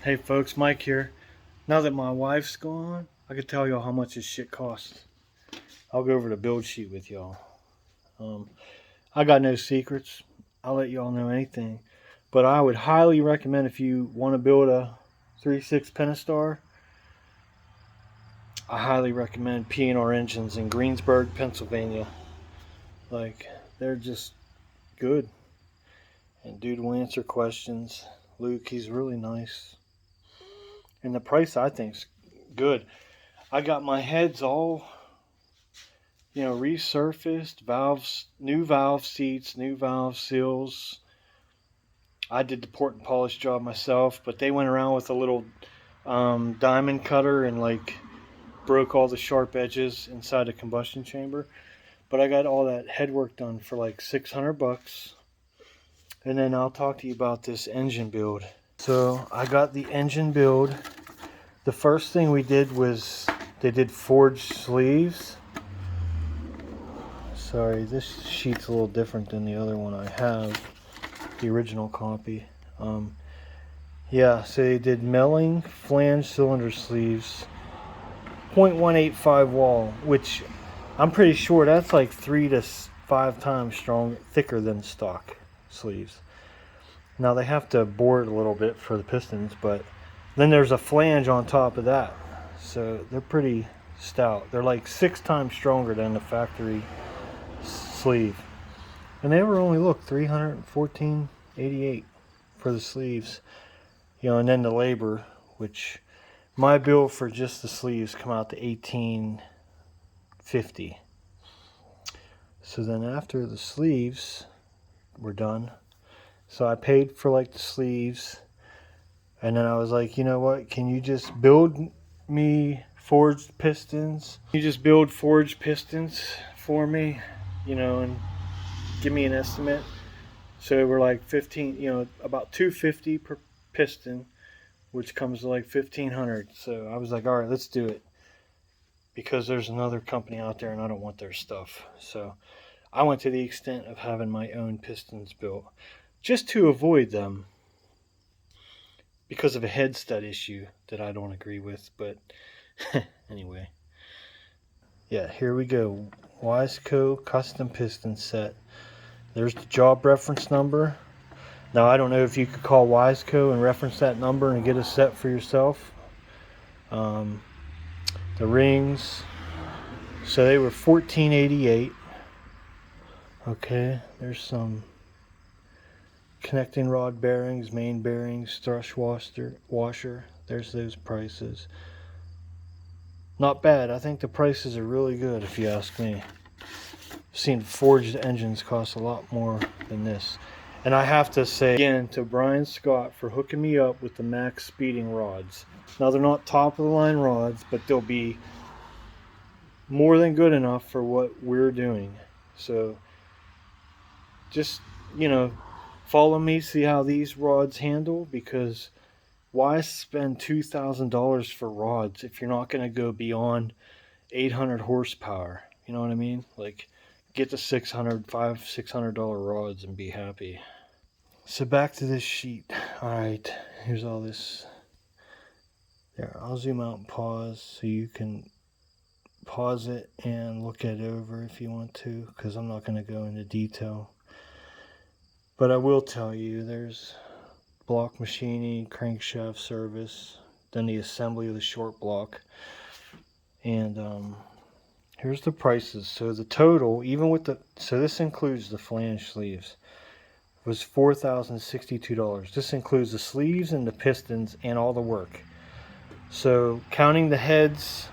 Hey folks, Mike here. Now that my wife's gone, I can tell y'all how much this shit costs. I'll go over the build sheet with y'all. I got no secrets. I'll let y'all know anything. But I would highly recommend, if you want to build a 3.6 Pentastar, I highly recommend P&R Engines in Greensburg, Pennsylvania. Like, they're just good. And dude will answer questions. Luke, he's really nice. And the price, I think's good. I got my heads all resurfaced, valves, new valve seats, new valve seals. I did the port and polish job myself, but they went around with a little diamond cutter and like broke all the sharp edges inside the combustion chamber. But I got all that head work done for like $600. And then I'll talk to you about this engine build. So I got the engine build. The first thing we did was they did forged sleeves. Sorry, this sheet's a little different than the other one I have, the original copy. Yeah, so they did milling flange cylinder sleeves, 0.185 wall, which I'm pretty sure that's like 3 to 5 times thicker than stock sleeves. Now they have to bore it a little bit for the pistons, but then there's a flange on top of that, so they're pretty stout. They're like 6 times stronger than the factory sleeve, and they were only, look, $314.88 for the sleeves, and then the labor, which my bill for just the sleeves come out to $18.50. So then after the sleeves were done, so I paid for like the sleeves, and then I was like, you know what, can you just build me forged pistons? You just build forged pistons for me, and give me an estimate. So we're like 15, about $250 per piston, which comes to like $1,500. So I was like, all right, let's do it, because there's another company out there and I don't want their stuff. So I went to the extent of having my own pistons built, just to avoid them, because of a head stud issue that I don't agree with. But anyway, yeah, here we go. Wiseco custom piston set. There's the job reference number. Now I don't know if you could call Wiseco and reference that number and get a set for yourself. The rings, so they were $14.88. Okay, there's some connecting rod bearings, main bearings, thrush washer. There's those prices. Not bad. I think the prices are really good, if you ask me. I've seen forged engines cost a lot more than this. And I have to say again to Brian Scott for hooking me up with the max speeding rods. Now they're not top of the line rods, but they'll be more than good enough for what we're doing. So just, follow me, see how these rods handle, because why spend $2,000 for rods if you're not going to go beyond 800 horsepower? You know what I mean? Like, get the $600 rods and be happy. So back to this sheet. All right, here's all this. There, I'll zoom out and pause so you can pause it and look it over if you want to, because I'm not going to go into detail. But I will tell you, there's block machining, crankshaft service, then the assembly of the short block. And here's the prices. So the total, even with so this includes the flange sleeves, was $4,062. This includes the sleeves and the pistons and all the work. So counting the heads,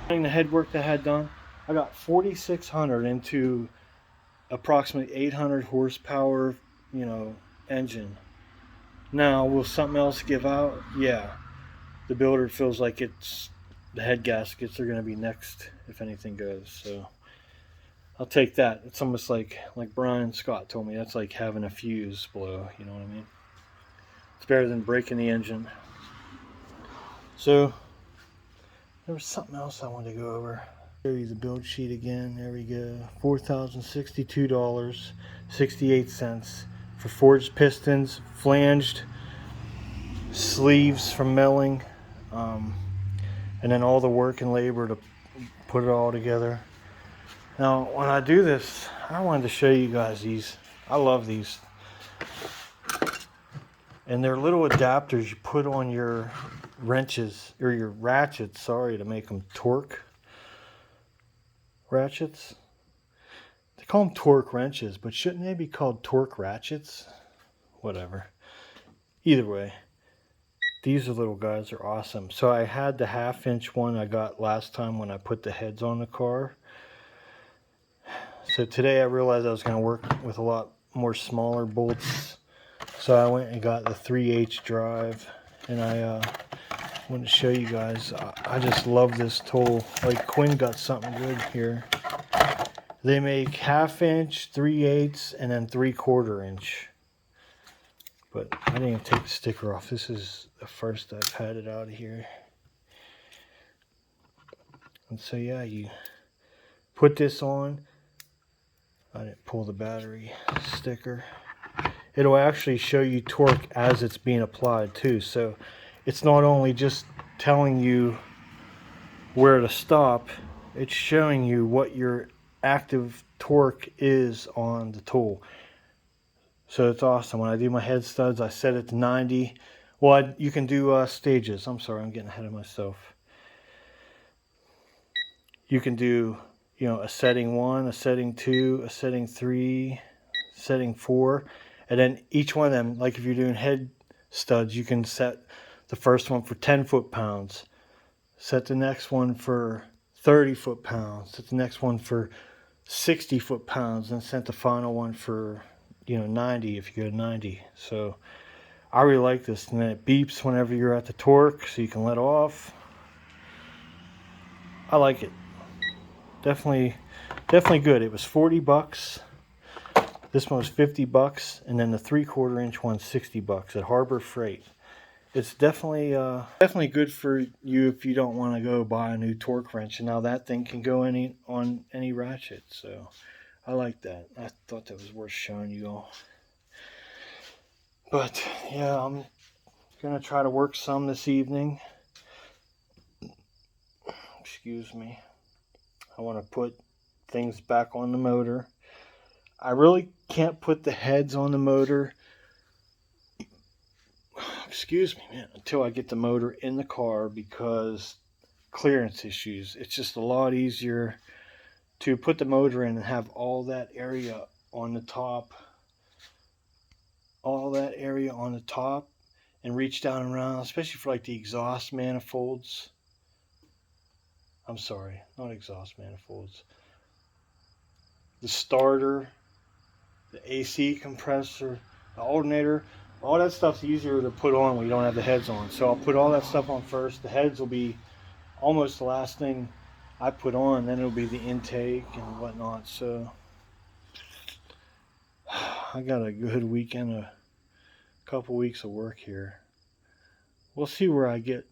counting the head work that I had done, I got $4,600 into approximately 800 horsepower, engine. Now, will something else give out? Yeah. The builder feels like the head gaskets are going to be next if anything goes. So I'll take that. It's almost like Brian Scott told me, that's like having a fuse blow. You know what I mean? It's better than breaking the engine. So there was something else I wanted to go over. Show you the build sheet again. There we go. $4,062.68 for forged pistons, flanged sleeves from milling, and then all the work and labor to put it all together. Now, when I do this, I wanted to show you guys these. I love these. And they're little adapters you put on your wrenches, or your ratchets, sorry, to make them torque ratchets. They call them torque wrenches, but shouldn't they be called torque ratchets? Whatever. Either way, these little guys are awesome. So I had the 1/2-inch one I got last time when I put the heads on the car. So today I realized I was going to work with a lot more smaller bolts. So I went and got the 3/8 drive, and I want to show you guys. I just love this tool. Like, Quinn got something good here. They make 1/2-inch, 3/8, and then 3/4 inch. But I didn't even take the sticker off. This is the first I've had it out of here. And so yeah, you put this on. I didn't pull the battery sticker. It'll actually show you torque as it's being applied too. So it's not only just telling you where to stop, it's showing you what your active torque is on the tool. So it's awesome. When I do my head studs, I set it to 90. Well, you can do stages. I'm sorry, I'm getting ahead of myself. You can do, you know, a setting 1, a setting 2, a setting 3, setting 4. And then each one of them, like if you're doing head studs, you can set the first one for 10 foot-pounds. Set the next one for 30 foot-pounds. Set the next one for 60 foot-pounds. And set the final one for, you know, 90 if you go to 90. So I really like this. And then it beeps whenever you're at the torque, so you can let off. I like it. Definitely good. It was 40 bucks. This one was 50 bucks, and then the 3/4 inch one's 60 bucks at Harbor Freight. It's definitely good for you if you don't want to go buy a new torque wrench. And now that thing can go on any ratchet. So I like that. I thought that was worth showing you all. But yeah, I'm gonna try to work some this evening. Excuse me. I want to put things back on the motor. I really can't put the heads on the motor, excuse me, man, until I get the motor in the car, because clearance issues. It's just a lot easier to put the motor in and have all that area on the top, and reach down and around, especially for like the exhaust manifolds. I'm sorry, not exhaust manifolds. The starter, the AC compressor, the alternator, all that stuff's easier to put on when you don't have the heads on. So I'll put all that stuff on first. The heads will be almost the last thing I put on. Then it'll be the intake and whatnot. So I got a good weekend, a couple weeks of work here. We'll see where I get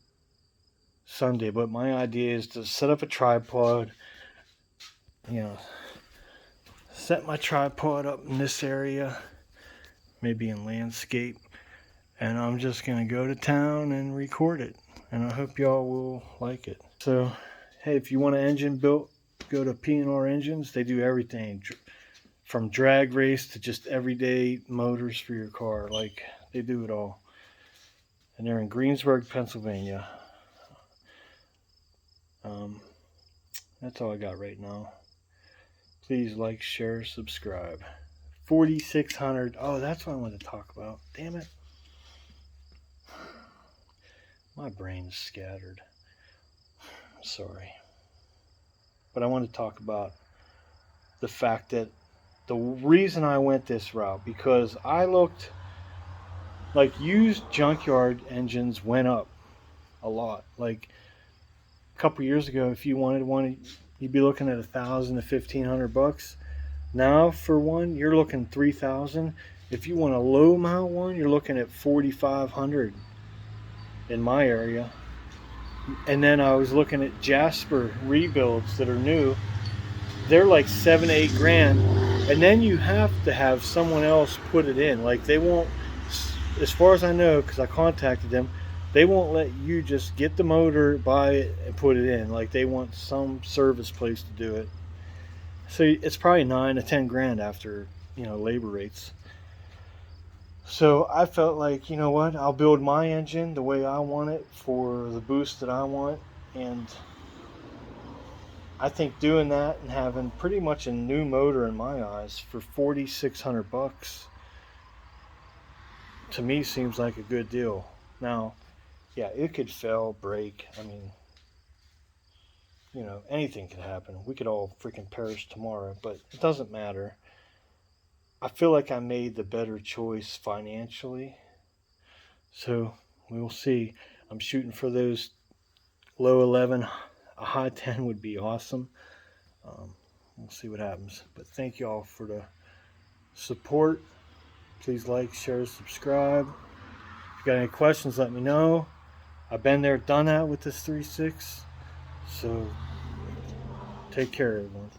Sunday, but my idea is to set up a tripod, you know, set my tripod up in this area, maybe in landscape, and I'm just gonna go to town and record it, and I hope y'all will like it. So hey, if you want an engine built, go to Pentastar Engines. They do everything from drag race to just everyday motors for your car. Like, they do it all. And they're in Greensburg, Pennsylvania. That's all I got right now. Please like, share, subscribe. 4,600. Oh, that's what I wanted to talk about. Damn it. My brain's scattered. Sorry. But I want to talk about the fact that the reason I went this route, because I looked, like, used junkyard engines went up a lot. Like, a couple years ago, if you wanted one, you'd be looking at $1,000 to $1,500. Now for one, you're looking $3,000. If you want a low mount one, you're looking at $4,500 in my area. And then I was looking at Jasper rebuilds that are new. They're like $7-8 grand, and then you have to have someone else put it in. Like, they won't, as far as I know, because I contacted them, They won't let you just get the motor, buy it, and put it in. Like they want some service place to do it. So it's probably 9 to 10 grand after labor rates. So I felt like, you know what, I'll build my engine the way I want it for the boost that I want, and I think doing that and having pretty much a new motor in my eyes for $4,600 to me seems like a good deal. Now, yeah, it could fail, break. I mean, anything could happen. We could all freaking perish tomorrow, but it doesn't matter. I feel like I made the better choice financially. So we'll see. I'm shooting for those low 11. A high 10 would be awesome. We'll see what happens. But thank you all for the support. Please like, share, subscribe. If you got any questions, let me know. I've been there, done that with this 3.6. So take care, everyone.